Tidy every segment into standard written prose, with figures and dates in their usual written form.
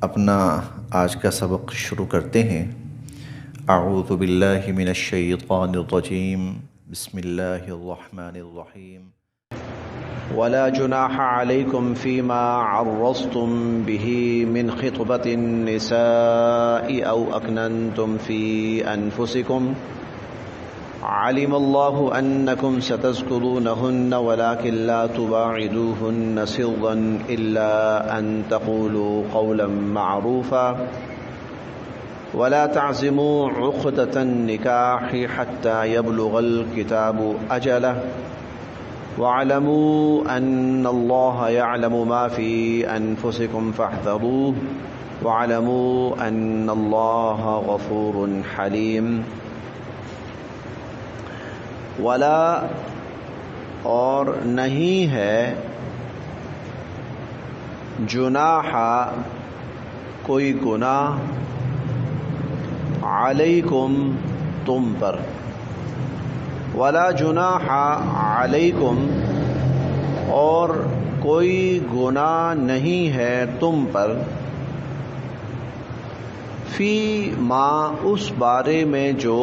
اپنا آج کا سبق شروع کرتے ہیں۔ اعوذ باللہ من الشیطان الرجیم، بسم اللہ الرحمن الرحیم۔ ولا جناح عليكم فيما عرضتم به من خطبة النساء أو أكننتم في أنفسكم علم الله أنكم ستذكرونهن ولكن لا تواعدوهن سرا إلا أن تقولوا قولا معروفا ولا تعزموا عقدة النكاح حتى يبلغ الكتاب أجله واعلموا أن الله يعلم ما في أنفسكم فاحذروه واعلموا أن الله غفور حليم۔ ولا اور نہیں ہے، جناح کوئی گناہ، علیکم تم پر، ولا جناح علیکم اور کوئی گناہ نہیں ہے تم پر، فی ما اس بارے میں جو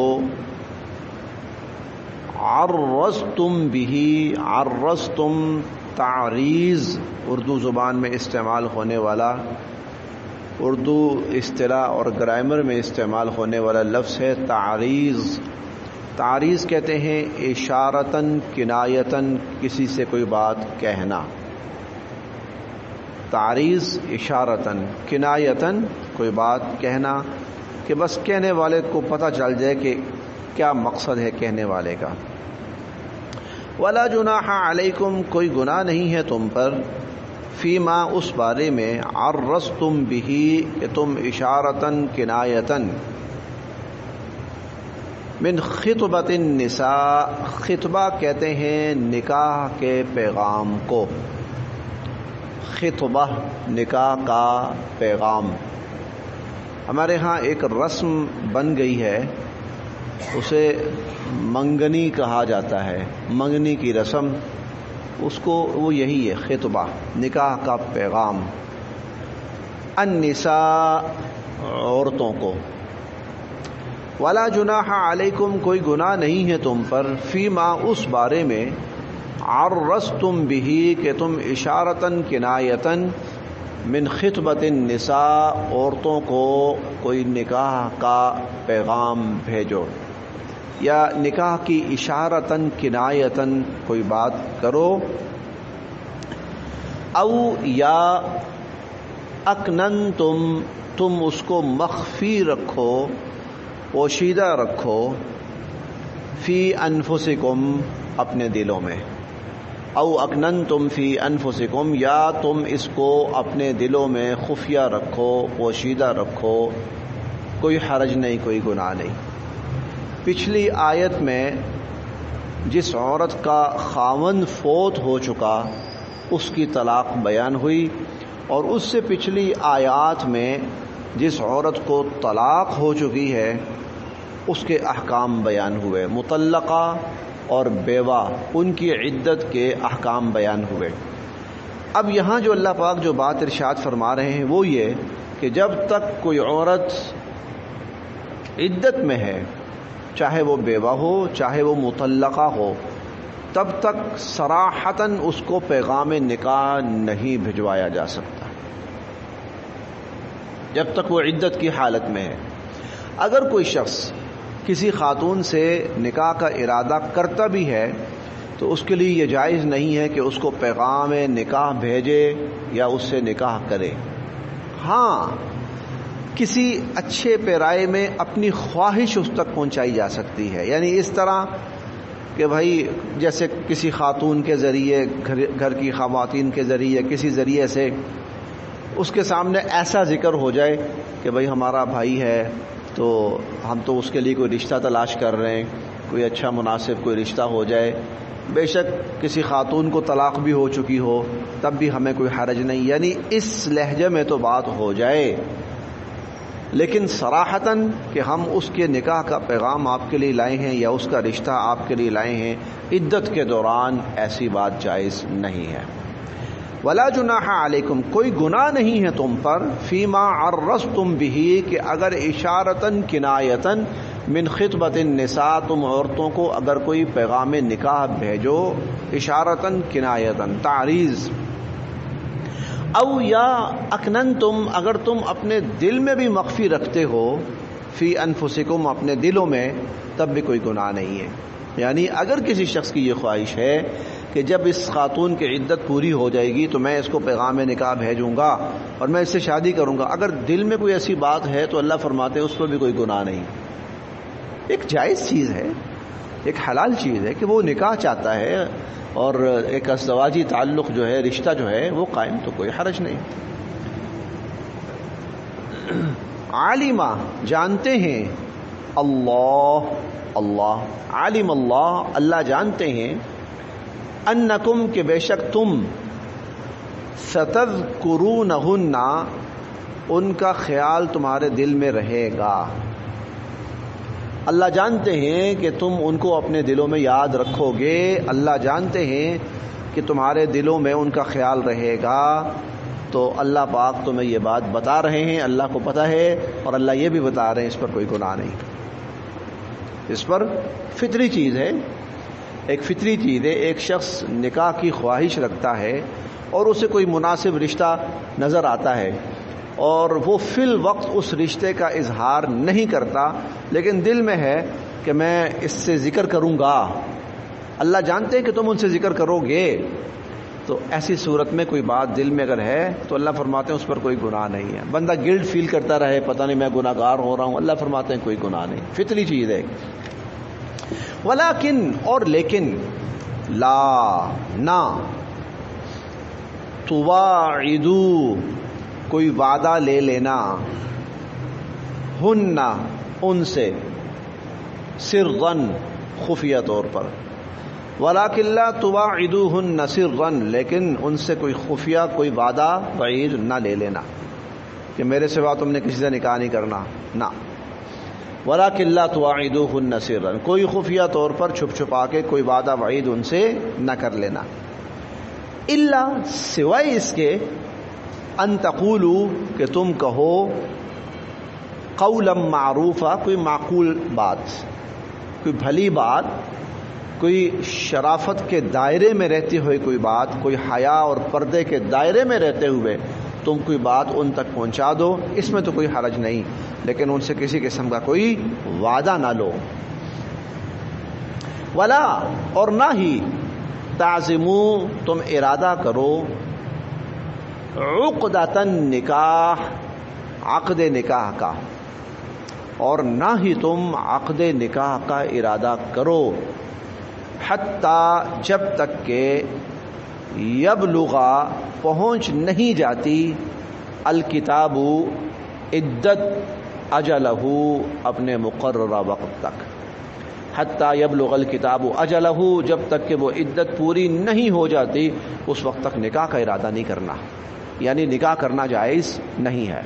عرضتم به، عرضتم تعریض اردو زبان میں استعمال ہونے والا، اردو اصطلاح اور گرامر میں استعمال ہونے والا لفظ ہے تعریض۔ تعریض کہتے ہیں اشارتاً کنایتاً کسی سے کوئی بات کہنا۔ تعریض اشارتاً کنایتاً کوئی بات کہنا کہ بس کہنے والے کو پتہ چل جائے کہ کیا مقصد ہے کہنے والے کا۔ ولا جناح علیکم کوئی گناہ نہیں ہے تم پر، فیما اس بارے میں عرضتم بھی کہ تم اشارتاً کنایتاً، من خطبۃ النساء، خطبہ کہتے ہیں نکاح کے پیغام کو، خطبہ نکاح کا پیغام۔ ہمارے ہاں ایک رسم بن گئی ہے، اسے منگنی کہا جاتا ہے، منگنی کی رسم، اس کو وہ یہی ہے خطبہ، نکاح کا پیغام۔ النساء عورتوں کو، ولا جناح علیکم کوئی گناہ نہیں ہے تم پر، فیما اس بارے میں عرضتم بھی کہ تم اشارتاً کنایتاً، من خطبۃ النساء عورتوں کو کوئی نکاح کا پیغام بھیجو، یا نکاح کی اشارتاً کنایتاً کوئی بات کرو، او یا اکننتم تم اس کو مخفی رکھو، پوشیدہ رکھو، فی انفسکم اپنے دلوں میں، او اکننتم فی انفسکم یا تم اس کو اپنے دلوں میں خفیہ رکھو، پوشیدہ رکھو، کوئی حرج نہیں، کوئی گناہ نہیں۔ پچھلی آیت میں جس عورت کا خاوند فوت ہو چکا اس کی طلاق بیان ہوئی، اور اس سے پچھلی آیات میں جس عورت کو طلاق ہو چکی ہے اس کے احکام بیان ہوئے، مطلقہ اور بیوہ ان کی عدت کے احکام بیان ہوئے۔ اب یہاں جو اللہ پاک جو بات ارشاد فرما رہے ہیں وہ یہ کہ جب تک کوئی عورت عدت میں ہے، چاہے وہ بیوہ ہو چاہے وہ مطلقہ ہو، تب تک صراحتاً اس کو پیغام نکاح نہیں بھجوایا جا سکتا جب تک وہ عدت کی حالت میں ہے۔ اگر کوئی شخص کسی خاتون سے نکاح کا ارادہ کرتا بھی ہے تو اس کے لیے یہ جائز نہیں ہے کہ اس کو پیغام نکاح بھیجے یا اس سے نکاح کرے۔ ہاں، کسی اچھے پیرائے میں اپنی خواہش اس تک پہنچائی جا سکتی ہے، یعنی اس طرح کہ بھائی جیسے کسی خاتون کے ذریعے، گھر کی خواتین کے ذریعے، کسی ذریعے سے اس کے سامنے ایسا ذکر ہو جائے کہ بھائی ہمارا بھائی ہے تو ہم تو اس کے لیے کوئی رشتہ تلاش کر رہے ہیں، کوئی اچھا مناسب کوئی رشتہ ہو جائے، بے شک کسی خاتون کو طلاق بھی ہو چکی ہو تب بھی ہمیں کوئی حرج نہیں، یعنی اس لہجے میں تو بات ہو جائے، لیکن صراحتاً کہ ہم اس کے نکاح کا پیغام آپ کے لیے لائے ہیں یا اس کا رشتہ آپ کے لیے لائے ہیں، عدت کے دوران ایسی بات جائز نہیں ہے۔ ولا جناح علیکم، کوئی گناہ نہیں ہے تم پر، فیما عرضتم بہ، کہ اگر اشارتاً کنایتاً من خطبۃ النساء، تم عورتوں کو اگر کوئی پیغام نکاح بھیجو، اشارتاً کنایتاً تعریض، او یا اکننتم، اگر تم اپنے دل میں بھی مخفی رکھتے ہو، فی انفسکم، اپنے دلوں میں، تب بھی کوئی گناہ نہیں ہے۔ یعنی اگر کسی شخص کی یہ خواہش ہے کہ جب اس خاتون کی عدت پوری ہو جائے گی تو میں اس کو پیغام نکاح بھیجوں گا اور میں اس سے شادی کروں گا، اگر دل میں کوئی ایسی بات ہے تو اللہ فرماتے ہیں اس پر بھی کوئی گناہ نہیں، ایک جائز چیز ہے، ایک حلال چیز ہے کہ وہ نکاح چاہتا ہے اور ایک ازدواجی تعلق جو ہے، رشتہ جو ہے وہ قائم، تو کوئی حرج نہیں۔ عالمہ، جانتے ہیں، اللہ عالم، اللہ جانتے ہیں، انکم، کہ بے شک تم، ستذکرونہن، ان کا خیال تمہارے دل میں رہے گا، اللہ جانتے ہیں کہ تم ان کو اپنے دلوں میں یاد رکھو گے، اللہ جانتے ہیں کہ تمہارے دلوں میں ان کا خیال رہے گا، تو اللہ پاک تمہیں یہ بات بتا رہے ہیں، اللہ کو پتہ ہے، اور اللہ یہ بھی بتا رہے ہیں اس پر کوئی گناہ نہیں، اس پر فطری چیز ہے، ایک فطری چیز ہے، ایک شخص نکاح کی خواہش رکھتا ہے اور اسے کوئی مناسب رشتہ نظر آتا ہے اور وہ فی الوقت اس رشتے کا اظہار نہیں کرتا، لیکن دل میں ہے کہ میں اس سے ذکر کروں گا، اللہ جانتے ہیں کہ تم ان سے ذکر کرو گے، تو ایسی صورت میں کوئی بات دل میں اگر ہے تو اللہ فرماتے ہیں اس پر کوئی گناہ نہیں ہے۔ بندہ گلٹ فیل کرتا رہے، پتہ نہیں میں گناہ گار ہو رہا ہوں، اللہ فرماتے ہیں کوئی گناہ نہیں، فطری چیز ہے۔ ولیکن، اور لیکن، لا، نہ، تواعدو، کوئی وعدہ لے لینا، ہن، ان سے، سرًا، خفیہ طور پر، ولیکن لا تواعدوہن سرًا، لیکن ان سے کوئی خفیہ کوئی وعدہ وعید نہ لے لینا کہ میرے سوا تم نے کسی سے نکاح نہیں کرنا، نہ، ولیکن لا تواعدوہن سرًا، کوئی خفیہ طور پر چھپ چھپا کے کوئی وعدہ وعید ان سے نہ کر لینا، الا، سوائے اس کے، ان تقولوا، کہ تم کہو، قولا معروفا، کوئی معقول بات، کوئی بھلی بات، کوئی شرافت کے دائرے میں رہتی ہوئی کوئی بات، کوئی حیا اور پردے کے دائرے میں رہتے ہوئے تم کوئی بات ان تک پہنچا دو، اس میں تو کوئی حرج نہیں، لیکن ان سے کسی قسم کا کوئی وعدہ نہ لو، ولا، اور نہ ہی، تعزموا، تم ارادہ کرو، عقدۃ النکاح، عقد نکاح کا، اور نہ ہی تم عقد نکاح کا ارادہ کرو، حتیٰ، جب تک کہ، یبلغا، پہنچ نہیں جاتی، الکتاب، عدت، اجلہ، اپنے مقررہ وقت تک، حتیٰ یبلغ الکتاب اجلہ، جب تک کہ وہ عدت پوری نہیں ہو جاتی اس وقت تک نکاح کا ارادہ نہیں کرنا، یعنی نکاح کرنا جائز نہیں ہے۔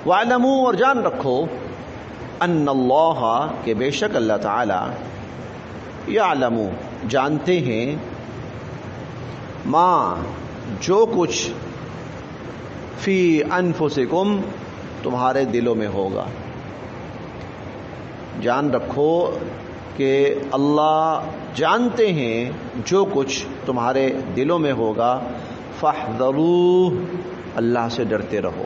وَاعْلَمُوا، اور جان رکھو، ان اللہ، کہ بے شک اللہ تعالی، یعلم، جانتے ہیں، ما، جو کچھ، فی انفسکم، تمہارے دلوں میں ہوگا، جان رکھو کہ اللہ جانتے ہیں جو کچھ تمہارے دلوں میں ہوگا، فاحذروہ، اللہ سے ڈرتے رہو،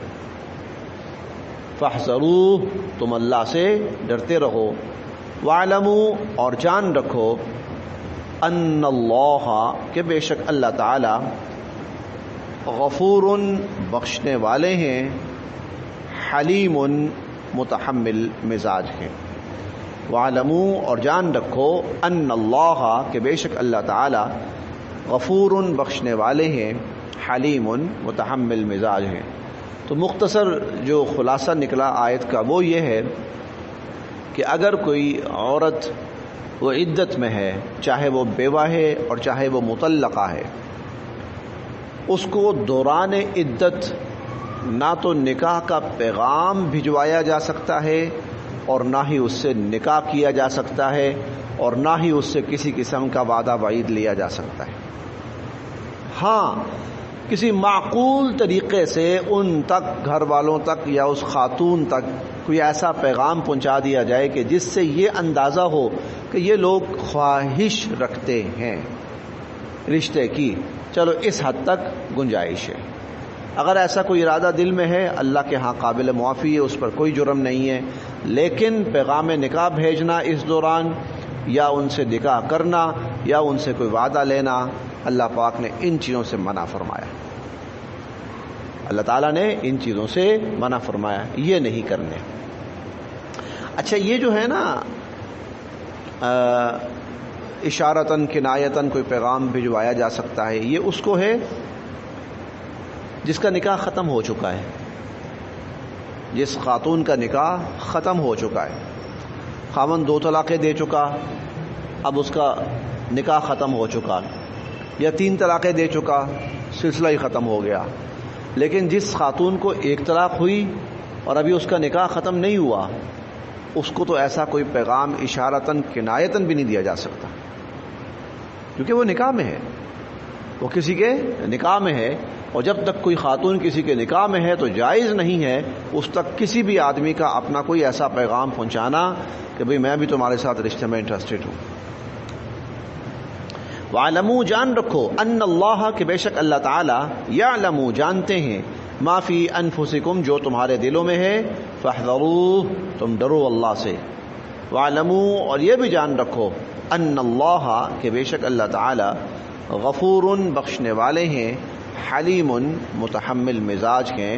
فاحذروہ، تم اللہ سے ڈرتے رہو، واعلموا، اور جان رکھو، ان اللہ، کہ بے شک اللہ تعالی، غفور، بخشنے والے ہیں، حلیم، متحمل مزاج ہیں۔ وَاعْلَمُوا، اور جان رکھو، ان اللہ، کہ بے شک اللہ تعالی، غفور، بخشنے والے ہیں، حلیم، متحمل مزاج ہیں۔ تو مختصر جو خلاصہ نکلا آیت کا وہ یہ ہے کہ اگر کوئی عورت وہ عدت میں ہے، چاہے وہ بیوہ ہے اور چاہے وہ مطلقہ ہے، اس کو دوران عدت نہ تو نکاح کا پیغام بھجوایا جا سکتا ہے اور نہ ہی اس سے نکاح کیا جا سکتا ہے اور نہ ہی اس سے کسی قسم کا وعدہ وعید لیا جا سکتا ہے۔ ہاں کسی معقول طریقے سے ان تک، گھر والوں تک یا اس خاتون تک کوئی ایسا پیغام پہنچا دیا جائے کہ جس سے یہ اندازہ ہو کہ یہ لوگ خواہش رکھتے ہیں رشتے کی، چلو اس حد تک گنجائش ہے۔ اگر ایسا کوئی ارادہ دل میں ہے، اللہ کے ہاں قابل معافی ہے، اس پر کوئی جرم نہیں ہے، لیکن پیغام نکاح بھیجنا اس دوران یا ان سے نکاح کرنا یا ان سے کوئی وعدہ لینا، اللہ پاک نے ان چیزوں سے منع فرمایا۔ اللہ تعالیٰ نے ان چیزوں سے منع فرمایا، یہ نہیں کرنے۔ اچھا، یہ جو ہے نا اشارتاً کنایتاً کوئی پیغام بھجوایا جا سکتا ہے، یہ اس کو ہے جس کا نکاح ختم ہو چکا ہے، جس خاتون کا نکاح ختم ہو چکا ہے، خاوند 2 طلاقیں دے چکا، اب اس کا نکاح ختم ہو چکا، یا 3 طلاقیں دے چکا، سلسلہ ہی ختم ہو گیا۔ لیکن جس خاتون کو 1 طلاق ہوئی اور ابھی اس کا نکاح ختم نہیں ہوا، اس کو تو ایسا کوئی پیغام اشارتاً کنایتاً بھی نہیں دیا جا سکتا، کیونکہ وہ نکاح میں ہے، وہ کسی کے نکاح میں ہے، اور جب تک کوئی خاتون کسی کے نکاح میں ہے تو جائز نہیں ہے اس تک کسی بھی آدمی کا اپنا کوئی ایسا پیغام پہنچانا کہ بھئی میں بھی تمہارے ساتھ رشتے میں انٹرسٹڈ ہوں۔ وَعَلَمُوا، جان رکھو، ان اللہ، کہ بے شک اللہ تعالی، یعلم، جانتے ہیں، ما فی انفسکم، جو تمہارے دلوں میں ہے، فاحذروہ، تم ڈرو اللہ سے۔ وَعَلَمُوا، اور یہ بھی جان رکھو، ان اللہ، کہ بے شک اللہ تعالی، غفور، بخشنے والے ہیں، حلیم، متحمل مزاج ہیں،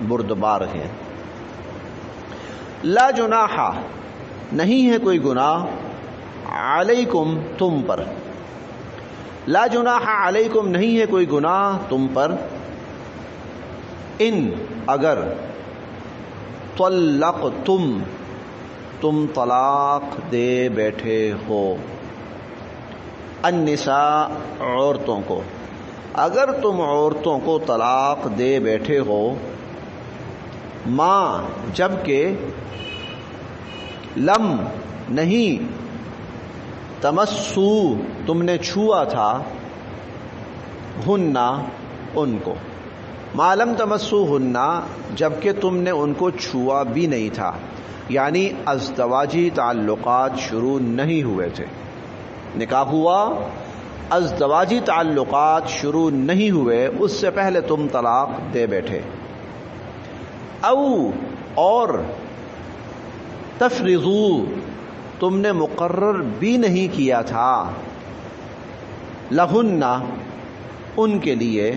بردبار ہیں۔ لا جناح، نہیں ہے کوئی گناہ، علیکم، تم پر، لا جناح علیکم، نہیں ہے کوئی گناہ تم پر، ان، اگر، طلقتم، تم طلاق دے بیٹھے ہو، النساء، عورتوں کو، اگر تم عورتوں کو طلاق دے بیٹھے ہو، ماں، جبکہ، لم، نہیں، تمسو، تم نے چھوا تھا، ہننا، ان کو، ما لم تمسو ہننا، جبکہ تم نے ان کو چھوا بھی نہیں تھا، یعنی ازدواجی تعلقات شروع نہیں ہوئے تھے، نکاح ہوا، ازدواجی تعلقات شروع نہیں ہوئے، اس سے پہلے تم طلاق دے بیٹھے، او، اور، تفرضو، تم نے مقرر بھی نہیں کیا تھا، لہن، ان کے لیے،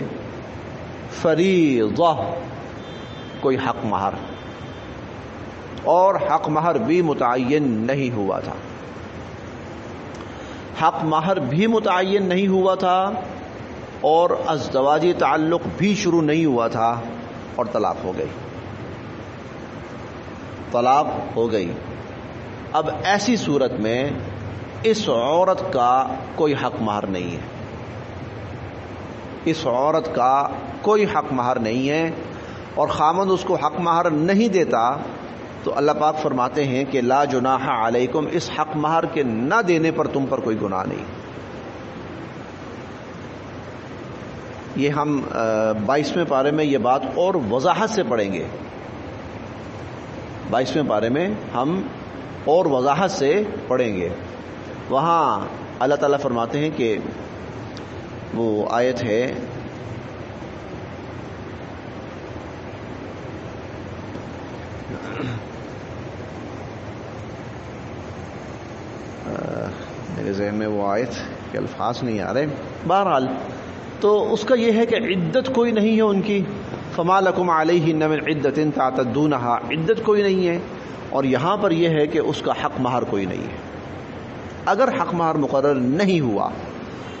فریضہ، کوئی حق مہر، اور حق مہر بھی متعین نہیں ہوا تھا، حق مہر بھی متعین نہیں ہوا تھا، اور ازدواجی تعلق بھی شروع نہیں ہوا تھا، اور طلاق ہو گئی، طلاق ہو گئی۔ اب ایسی صورت میں اس عورت کا کوئی حق مہر نہیں ہے، اس عورت کا کوئی حق مہر نہیں ہے، اور خامند اس کو حق مہر نہیں دیتا تو اللہ پاک فرماتے ہیں کہ لا جناح علیکم، اس حق مہر کے نہ دینے پر تم پر کوئی گناہ نہیں۔ یہ ہم 22ویں پارے میں یہ بات اور وضاحت سے پڑھیں گے، 22ویں پارے میں ہم اور وضاحت سے پڑھیں گے۔ وہاں اللہ تعالیٰ فرماتے ہیں کہ وہ آیت ہے میرے ذہن میں وہ آیت کے الفاظ نہیں آ رہے، بہرحال تو اس کا یہ ہے کہ عدت کوئی نہیں ہے ان کی، فما لکم علیہن من عدت تعتدونہا، عدت کوئی نہیں ہے، اور یہاں پر یہ ہے کہ اس کا حق مہر کوئی نہیں ہے۔ اگر حق مہر مقرر نہیں ہوا،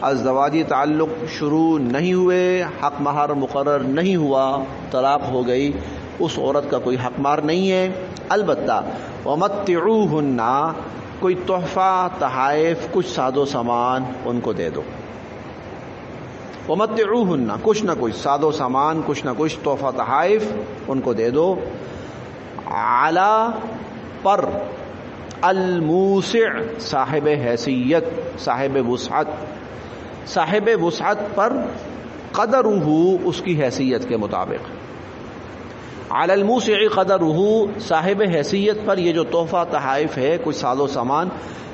ازدواجی تعلق شروع نہیں ہوئے، حق مہر مقرر نہیں ہوا، طلاق ہو گئی، اس عورت کا کوئی حق مہر نہیں ہے۔ البتہ ومتعوہن، کوئی تحفہ، تحائف، کچھ ساز و سامان ان کو دے دو، ومتعوہن، کچھ نہ کچھ ساز و سامان، کچھ نہ کچھ تحفہ تحائف ان کو دے دو، علی، پر، الموسع، صاحب حیثیت، صاحب وسعت، صاحب وسعت پر، قدرہ اس کی حیثیت کے مطابق، علی الموسع قدرہ صاحب حیثیت پر یہ جو تحفہ تحائف ہے کچھ ساز و سامان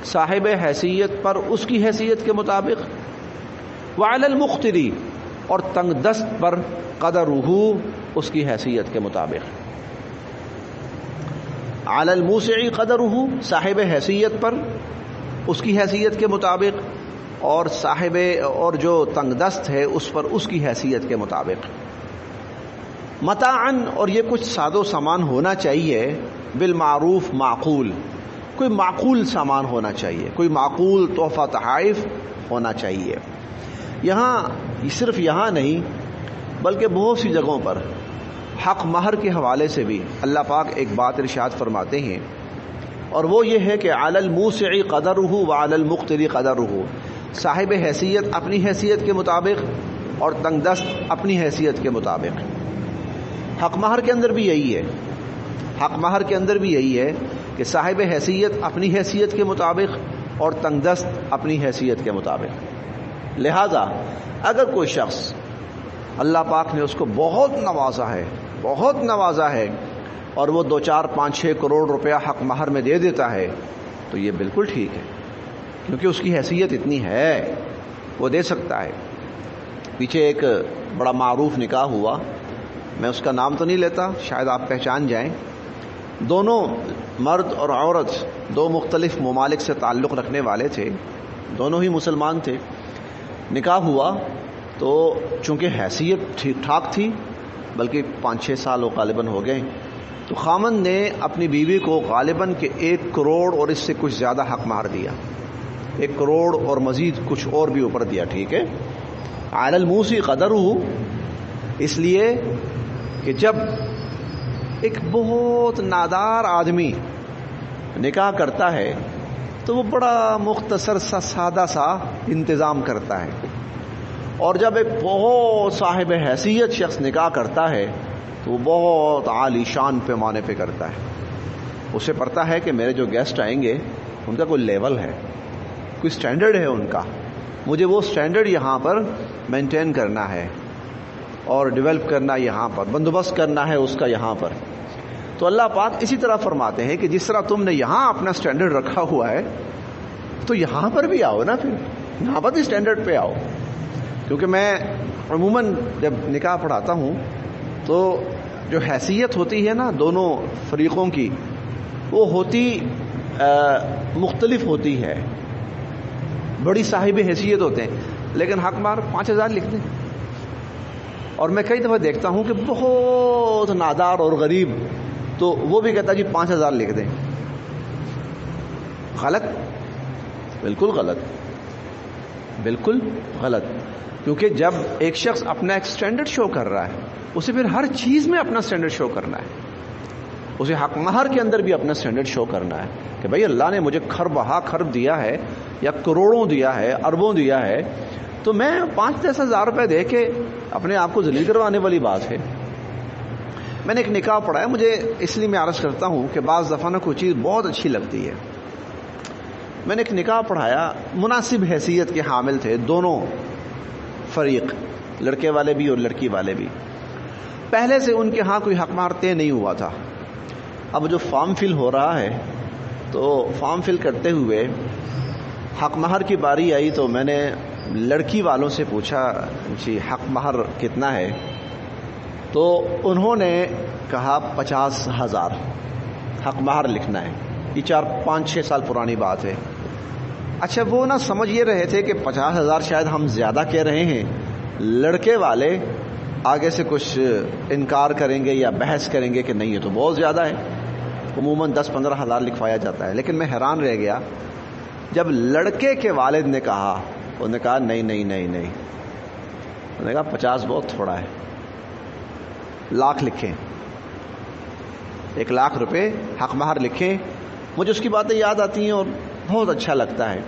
صاحب حیثیت پر اس کی حیثیت کے مطابق، وعلی المقتر اور تنگ دست پر قدرہ اس کی حیثیت کے مطابق، علی الموسع قدرہ صاحب حیثیت پر اس کی حیثیت کے مطابق، اور صاحب اور جو تنگ دست ہے اس پر اس کی حیثیت کے مطابق، متاعن اور یہ کچھ ساز و سامان ہونا چاہیے، بالمعروف معقول، کوئی معقول سامان ہونا چاہیے، کوئی معقول تحفہ تحائف ہونا چاہیے۔ یہاں صرف یہاں نہیں بلکہ بہت سی جگہوں پر حق مہر کے حوالے سے بھی اللہ پاک ایک بات ارشاد فرماتے ہیں، اور وہ یہ ہے کہ علی الموسع قدرہ وعلی المقتر قدرہ، صاحب حیثیت اپنی حیثیت کے مطابق اور تنگ دست اپنی حیثیت کے مطابق۔ حق مہر کے اندر بھی یہی ہے، حق مہر کے اندر بھی یہی ہے کہ صاحب حیثیت اپنی حیثیت کے مطابق اور تنگ دست اپنی حیثیت کے مطابق۔ لہذا اگر کوئی شخص اللہ پاک نے اس کو بہت نوازا ہے اور وہ 2 4 5 6 کروڑ روپیہ حق مہر میں دے دیتا ہے تو یہ بالکل ٹھیک ہے، کیونکہ اس کی حیثیت اتنی ہے وہ دے سکتا ہے۔ پیچھے ایک بڑا معروف نکاح ہوا، میں اس کا نام تو نہیں لیتا، شاید آپ پہچان جائیں، دونوں مرد اور عورت 2 مختلف ممالک سے تعلق رکھنے والے تھے، دونوں ہی مسلمان تھے۔ نکاح ہوا تو چونکہ حیثیت ٹھیک ٹھاک تھی، بلکہ 5 6 سال وہ غالباً ہو گئے، تو خامند نے اپنی بیوی کو غالباً کہ 1 کروڑ اور اس سے کچھ زیادہ حق مہر دیا، 1 کروڑ اور مزید کچھ اور بھی اوپر دیا، ٹھیک ہے۔ علی الموسع قدرہ، اس لیے کہ جب ایک بہت نادار آدمی نکاح کرتا ہے تو وہ بڑا مختصر سا سادہ سا انتظام کرتا ہے، اور جب ایک بہت صاحب حیثیت شخص نکاح کرتا ہے تو وہ بہت عالی شان پیمانے پہ کرتا ہے، اسے پڑتا ہے کہ میرے جو گیسٹ آئیں گے ان کا کوئی لیول ہے، کوئی سٹینڈرڈ ہے ان کا، مجھے وہ سٹینڈرڈ یہاں پر مینٹین کرنا ہے اور ڈیولپ کرنا، یہاں پر بندوبست کرنا ہے اس کا یہاں پر۔ تو اللہ پاک اسی طرح فرماتے ہیں کہ جس طرح تم نے یہاں اپنا سٹینڈرڈ رکھا ہوا ہے تو یہاں پر بھی آؤ نا، پھر یہاں پر بھی سٹینڈرڈ پہ آؤ۔ کیونکہ میں عموماً جب نکاح پڑھاتا ہوں تو جو حیثیت ہوتی ہے نا دونوں فریقوں کی، وہ ہوتی مختلف ہوتی ہے، بڑی صاحب حیثیت ہوتے ہیں لیکن حق مہر 5000 لکھ دیں، اور میں کئی دفعہ دیکھتا ہوں کہ بہت نادار اور غریب تو وہ بھی کہتا جی 5000 لکھ دیں۔ غلط، بالکل غلط، بالکل غلط، کیونکہ جب ایک شخص اپنا ایک سٹینڈرڈ شو کر رہا ہے اسے پھر ہر چیز میں اپنا سٹینڈرڈ شو کرنا ہے، اسے حق مہر کے اندر بھی اپنا سٹینڈرڈ شو کرنا ہے کہ بھائی اللہ نے مجھے خرب دیا ہے یا کروڑوں دیا ہے، اربوں دیا ہے، تو میں 5-10 ہزار روپے دے کے اپنے آپ کو ذلیل کروانے والی بات ہے۔ میں نے ایک نکاح پڑھایا، مجھے اس لیے میں عرض کرتا ہوں کہ بعض دفعہ نا کوئی چیز بہت اچھی لگتی ہے۔ میں نے ایک نکاح پڑھایا، مناسب حیثیت کے حامل تھے دونوں فریق، لڑکے والے بھی اور لڑکی والے بھی۔ پہلے سے ان کے ہاں کوئی حق مہر طے نہیں ہوا تھا۔ اب جو فارم فل ہو رہا ہے تو فارم فل کرتے ہوئے حق مہر کی باری آئی تو میں نے لڑکی والوں سے پوچھا جی حق مہر کتنا ہے، تو انہوں نے کہا 50,000 حق مہر لکھنا ہے۔ یہ 4-5-6 سال پرانی بات ہے۔ اچھا وہ نہ سمجھ یہ رہے تھے کہ 50,000 شاید ہم زیادہ کہہ رہے ہیں، لڑکے والے آگے سے کچھ انکار کریں گے یا بحث کریں گے کہ نہیں یہ تو بہت زیادہ ہے، عموماً 10-15 ہزار لکھوایا جاتا ہے۔ لیکن میں حیران رہ گیا جب لڑکے کے والد نے کہا، انہوں نے کہا نہیں نہیں نہیں نہیں، انہوں نے کہا 50 بہت تھوڑا ہے، لاکھ لکھیں، 1 لاکھ روپے حق مہر لکھیں۔ مجھے اس کی باتیں یاد آتی ہیں اور بہت اچھا لگتا ہے۔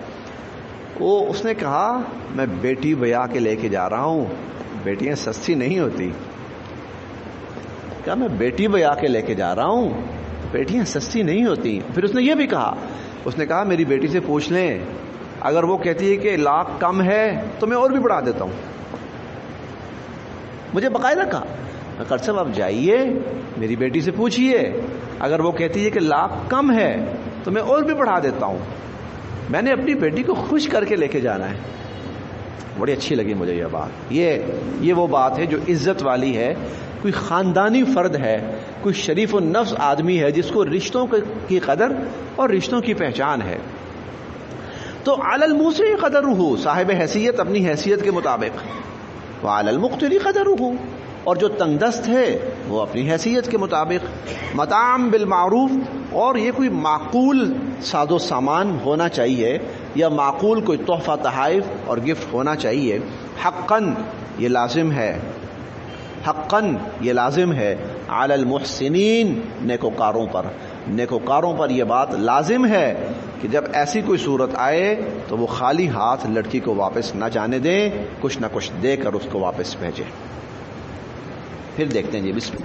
اس نے کہا میں بیٹی بیا کے لے کے جا رہا ہوں، بیٹیاں سستی نہیں ہوتی۔ کہا میں بیٹی بیا کے لے کے جا رہا ہوں، بیٹیاں سستی نہیں ہوتی۔ پھر اس نے یہ بھی کہا، اس نے کہا میری بیٹی سے پوچھ لیں، اگر وہ کہتی ہے کہ لاکھ کم ہے تو میں اور بھی بڑھا دیتا ہوں۔ مجھے باقاعدہ کہا، قاری صاحب آپ جائیے میری بیٹی سے پوچھیے، اگر وہ کہتی ہے کہ لاکھ کم ہے تو میں اور بھی بڑھا دیتا ہوں، میں نے اپنی بیٹی کو خوش کر کے لے کے جانا ہے۔ بڑی اچھی لگی مجھے یہ بات، یہ وہ بات ہے جو عزت والی ہے، کوئی خاندانی فرد ہے، کوئی شریف النفس آدمی ہے جس کو رشتوں کی قدر اور رشتوں کی پہچان ہے۔ تو علی الموسع قدرہ، صاحب حیثیت اپنی حیثیت کے مطابق، وعلی المقتر قدرہ، اور جو تنگ دست ہے وہ اپنی حیثیت کے مطابق، مطعم بالمعروف، اور یہ کوئی معقول ساز و سامان ہونا چاہیے یا معقول کوئی تحفہ تحائف اور گفٹ ہونا چاہیے، حقاً یہ لازم ہے، حقاً یہ لازم ہے، علی المحسنین، نیکوکاروں پر یہ بات لازم ہے کہ جب ایسی کوئی صورت آئے تو وہ خالی ہاتھ لڑکی کو واپس نہ جانے دیں، کچھ نہ کچھ دے کر اس کو واپس بھیجیں۔ پھر دیکھتے ہیں جی، بسم اللہ۔